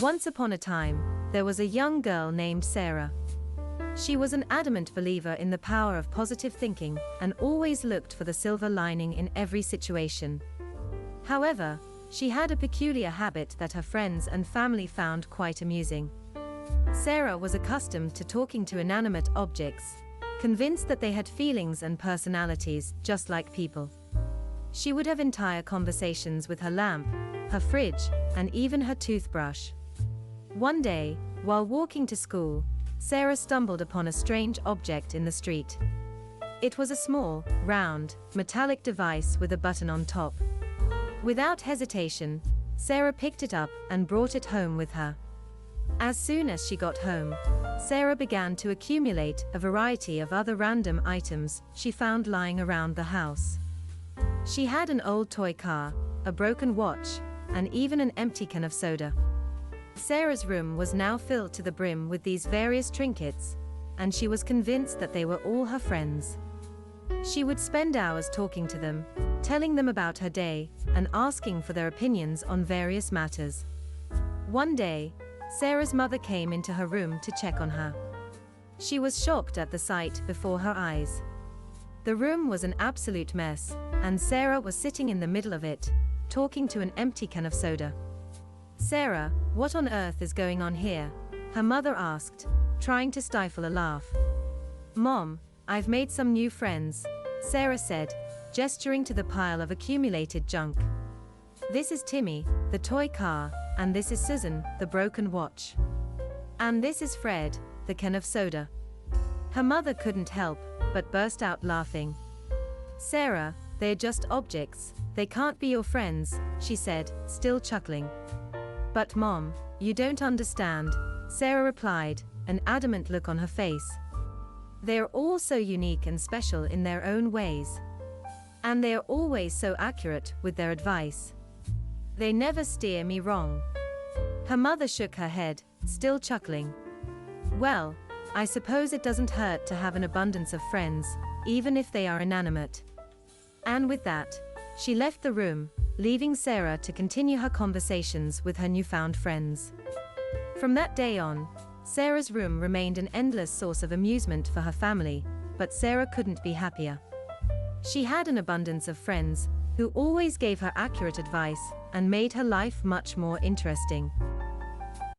Once upon a time, there was a young girl named Sarah. She was an adamant believer in the power of positive thinking and always looked for the silver lining in every situation. However, she had a peculiar habit that her friends and family found quite amusing. Sarah was accustomed to talking to inanimate objects, convinced that they had feelings and personalities just like people. She would have entire conversations with her lamp, her fridge, and even her toothbrush. One day, while walking to school, Sarah stumbled upon a strange object in the street. It was a small, round, metallic device with a button on top. Without hesitation, Sarah picked it up and brought it home with her. As soon as she got home, Sarah began to accumulate a variety of other random items she found lying around the house. She had an old toy car, a broken watch, and even an empty can of soda. Sarah's room was now filled to the brim with these various trinkets, and she was convinced that they were all her friends. She would spend hours talking to them, telling them about her day, and asking for their opinions on various matters. One day, Sarah's mother came into her room to check on her. She was shocked at the sight before her eyes. The room was an absolute mess, and Sarah was sitting in the middle of it, talking to an empty can of soda. "Sarah, what on earth is going on here?" her mother asked, trying to stifle a laugh. "Mom, I've made some new friends," Sarah said, gesturing to the pile of accumulated junk. "This is Timmy, the toy car, and this is Susan, the broken watch. And this is Fred, the can of soda." Her mother couldn't help but burst out laughing. "Sarah, they're just objects, they can't be your friends," she said, still chuckling. "But Mom, you don't understand," Sarah replied, an adamant look on her face. "They're all so unique and special in their own ways. And they're always so accurate with their advice. They never steer me wrong." Her mother shook her head, still chuckling. "Well, I suppose it doesn't hurt to have an abundance of friends, even if they are inanimate." And with that, she left the room, leaving Sarah to continue her conversations with her newfound friends. From that day on, Sarah's room remained an endless source of amusement for her family, but Sarah couldn't be happier. She had an abundance of friends, who always gave her accurate advice and made her life much more interesting.